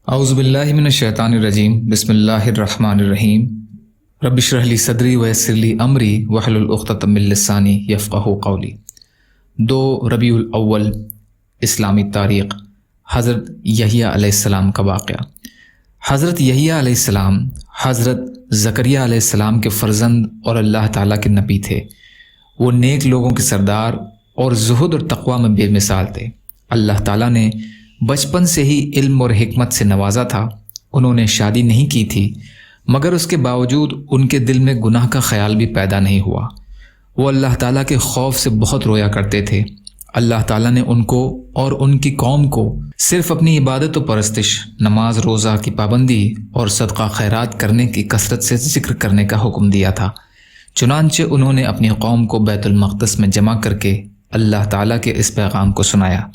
اعوذ باللہ من الشیطان الرجیم بسم اللہ الرحمن الرحیم رب اشرح لی صدری ویسر لی امری واحلل عقدۃ من لسانی یفقہوا قولی۔ 2 ربیع الاول اسلامی تاریخ۔ حضرت یحییٰ علیہ السلام کا واقعہ۔ حضرت یحییٰ علیہ السلام حضرت زکریا علیہ السلام کے فرزند اور اللہ تعالیٰ کے نبی تھے۔ وہ نیک لوگوں کے سردار اور زہد اور تقوی میں بے مثال تھے۔ اللہ تعالیٰ نے بچپن سے ہی علم اور حکمت سے نوازا تھا۔ انہوں نے شادی نہیں کی تھی، مگر اس کے باوجود ان کے دل میں گناہ کا خیال بھی پیدا نہیں ہوا۔ وہ اللہ تعالیٰ کے خوف سے بہت رویا کرتے تھے۔ اللہ تعالیٰ نے ان کو اور ان کی قوم کو صرف اپنی عبادت و پرستش، نماز روزہ کی پابندی اور صدقہ خیرات کرنے کی کثرت سے ذکر کرنے کا حکم دیا تھا۔ چنانچہ انہوں نے اپنی قوم کو بیت المقدس میں جمع کر کے اللہ تعالیٰ کے اس پیغام کو سنایا۔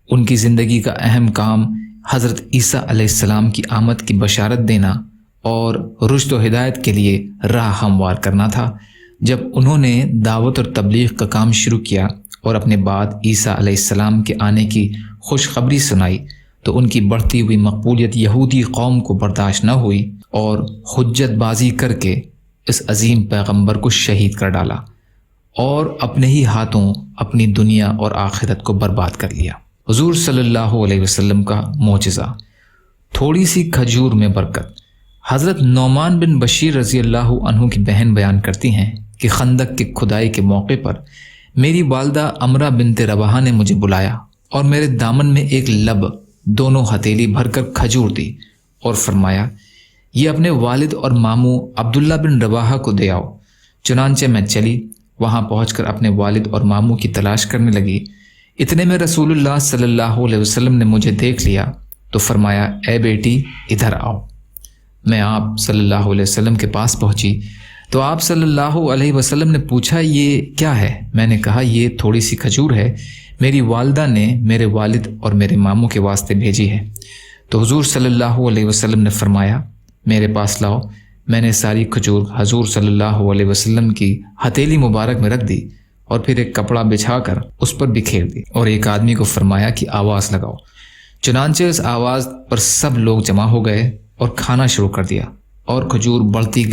ان کی زندگی کا اہم کام حضرت عیسیٰ علیہ السلام کی آمد کی بشارت دینا اور رشد و ہدایت کے لیے راہ ہموار کرنا تھا۔ جب انہوں نے دعوت اور تبلیغ کا کام شروع کیا اور اپنے بعد عیسیٰ علیہ السلام کے آنے کی خوشخبری سنائی تو ان کی بڑھتی ہوئی مقبولیت یہودی قوم کو برداشت نہ ہوئی اور حجت بازی کر کے اس عظیم پیغمبر کو شہید کر ڈالا اور اپنے ہی ہاتھوں اپنی دنیا اور آخرت کو برباد کر لیا۔ حضور صلی اللہ علیہ وسلم کا معجزہ۔ تھوڑی سی کھجور میں برکت۔ حضرت نعمان بن بشیر رضی اللہ عنہ کی بہن بیان کرتی ہیں کہ خندق کی کھدائی کے موقع پر میری والدہ امرہ بنت رواحہ نے مجھے بلایا اور میرے دامن میں ایک لب دونوں ہتھیلی بھر کر کھجور دی اور فرمایا، یہ اپنے والد اور ماموں عبداللہ بن رواحہ کو دے آؤ۔ چنانچہ میں چلی، وہاں پہنچ کر اپنے والد اور ماموں کی تلاش کرنے لگی۔ اتنے میں رسول اللہ صلی اللہ علیہ وسلم نے مجھے دیکھ لیا تو فرمایا، اے بیٹی ادھر آؤ۔ میں آپ صلی اللہ علیہ وسلم کے پاس پہنچی تو آپ صلی اللہ علیہ وسلم نے پوچھا، یہ کیا ہے؟ میں نے کہا، یہ تھوڑی سی کھجور ہے، میری والدہ نے میرے والد اور میرے ماموں کے واسطے بھیجی ہے۔ تو حضور صلی اللہ علیہ وسلم نے فرمایا، میرے پاس لاؤ۔ میں نے ساری کھجور حضور صلی اللہ علیہ وسلم کی ہتھیلی مبارک میں رکھ دی اور پھر ایک کپڑا بچھا کر اس پر بکھیر دی اور ایک آدمی کو فرمایا کہ آواز لگاؤ۔ چنانچہ اس آواز پر سب لوگ جمع ہو گئے اور کھانا شروع کر دیا اور کھجور بڑھتی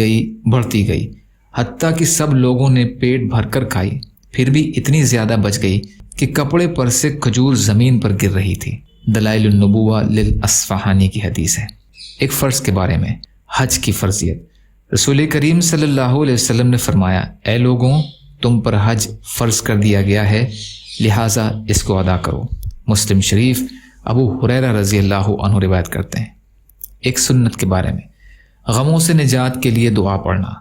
گئی حتیٰ کہ سب لوگوں نے پیٹ بھر کر کھائی۔ پھر بھی اتنی زیادہ بچ گئی کہ کپڑے پر سے کھجور زمین پر گر رہی تھی۔ دلائل النبوہ للاصفہانی کی حدیث ہے۔ ایک فرض کے بارے میں، حج کی فرضیت۔ رسول کریم صلی اللہ علیہ وسلم نے فرمایا، اے لوگوں، تم پر حج فرض کر دیا گیا ہے، لہٰذا اس کو ادا کرو۔ مسلم شریف ابو ہریرہ رضی اللہ عنہ روایت کرتے ہیں۔ ایک سنت کے بارے میں، غموں سے نجات کے لیے دعا پڑھنا۔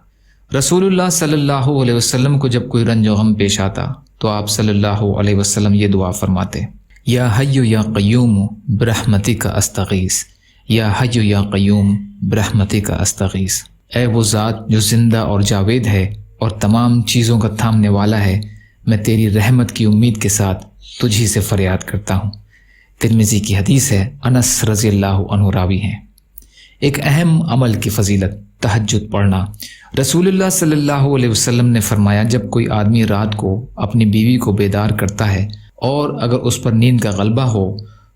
رسول اللہ صلی اللہ علیہ وسلم کو جب کوئی رنج و غم پیش آتا تو آپ صلی اللہ علیہ وسلم یہ دعا فرماتے، یا حی یا قیوم برحمتک استغیث، یا حی یا قیوم برحمتک استغیث۔ اے وہ ذات جو زندہ اور جاوید ہے اور تمام چیزوں کا تھامنے والا ہے، میں تیری رحمت کی امید کے ساتھ تجھی سے فریاد کرتا ہوں۔ ترمذی کی حدیث ہے، انس رضی اللہ عنہ راوی ہیں۔ ایک اہم عمل کی فضیلت، تہجد پڑھنا۔ رسول اللہ صلی اللہ علیہ وسلم نے فرمایا، جب کوئی آدمی رات کو اپنی بیوی کو بیدار کرتا ہے اور اگر اس پر نیند کا غلبہ ہو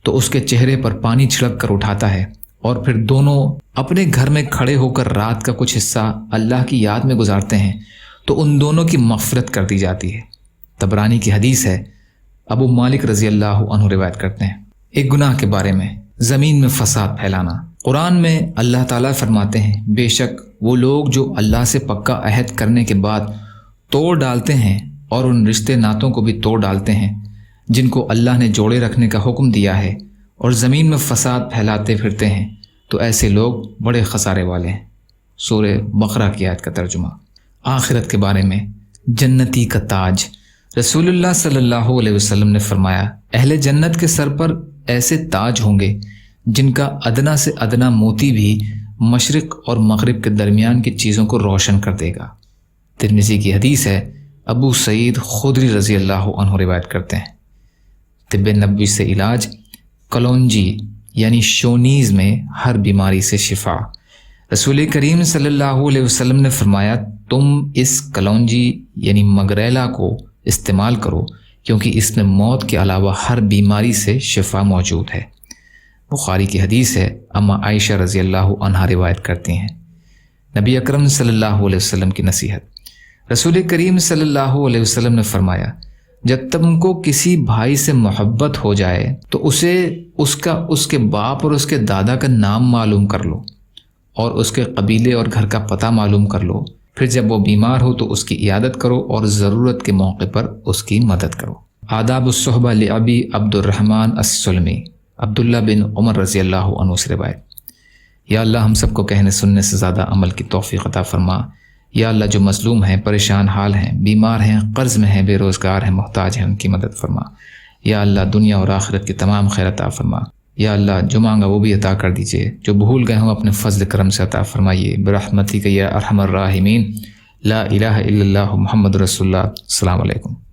تو اس کے چہرے پر پانی چھڑک کر اٹھاتا ہے اور پھر دونوں اپنے گھر میں کھڑے ہو کر رات کا کچھ حصہ اللہ کی یاد میں گزارتے ہیں تو ان دونوں کی مغفرت کر دی جاتی ہے۔ طبرانی کی حدیث ہے، ابو مالک رضی اللہ عنہ روایت کرتے ہیں۔ ایک گناہ کے بارے میں، زمین میں فساد پھیلانا۔ قرآن میں اللہ تعالیٰ فرماتے ہیں، بے شک وہ لوگ جو اللہ سے پکا عہد کرنے کے بعد توڑ ڈالتے ہیں اور ان رشتے ناتوں کو بھی توڑ ڈالتے ہیں جن کو اللہ نے جوڑے رکھنے کا حکم دیا ہے اور زمین میں فساد پھیلاتے پھرتے ہیں، تو ایسے لوگ بڑے خسارے والے ہیں۔ سورہ بقرہ کی آیت کا ترجمہ۔ آخرت کے بارے میں، جنتی کا تاج۔ رسول اللہ صلی اللہ علیہ وسلم نے فرمایا، اہل جنت کے سر پر ایسے تاج ہوں گے جن کا ادنا سے ادنا موتی بھی مشرق اور مغرب کے درمیان کی چیزوں کو روشن کر دے گا۔ ترمذی کی حدیث ہے، ابو سعید خدری رضی اللہ عنہ روایت کرتے ہیں۔ طب نبوی سے علاج، کلونجی یعنی شونیز میں ہر بیماری سے شفا۔ رسول کریم صلی اللہ علیہ وسلم نے فرمایا، تم اس کلونجی یعنی مگریلا کو استعمال کرو کیونکہ اس میں موت کے علاوہ ہر بیماری سے شفا موجود ہے۔ بخاری کی حدیث ہے، اما عائشہ رضی اللہ عنہا روایت کرتی ہیں، نبی اکرم صلی اللہ علیہ وسلم کی نصیحت۔ رسول کریم صلی اللہ علیہ وسلم نے فرمایا، جب تم کو کسی بھائی سے محبت ہو جائے تو اسے اس کے باپ اور اس کے دادا کا نام معلوم کر لو اور اس کے قبیلے اور گھر کا پتہ معلوم کر لو، پھر جب وہ بیمار ہو تو اس کی عیادت کرو اور ضرورت کے موقع پر اس کی مدد کرو۔ آداب الصحبہ لابی عبد الرحمن السلمی، عبداللہ بن عمر رضی اللہ عنہ سے روایت۔ یا اللہ ہم سب کو کہنے سننے سے زیادہ عمل کی توفیق عطا فرما۔ یا اللہ جو مظلوم ہیں، پریشان حال ہیں، بیمار ہیں، قرض میں ہیں، بے روزگار ہیں، محتاج ہیں، ان کی مدد فرما۔ یا اللہ دنیا اور آخرت کی تمام خیر عطا فرما۔ یا اللہ جو مانگا وہ بھی عطا کر دیجئے، جو بھول گئے ہوں اپنے فضل کرم سے عطا فرمائیے، برحمتک یا ارحم الراحمین۔ لا الہ الا اللہ محمد رسول اللہ۔ السلام علیکم۔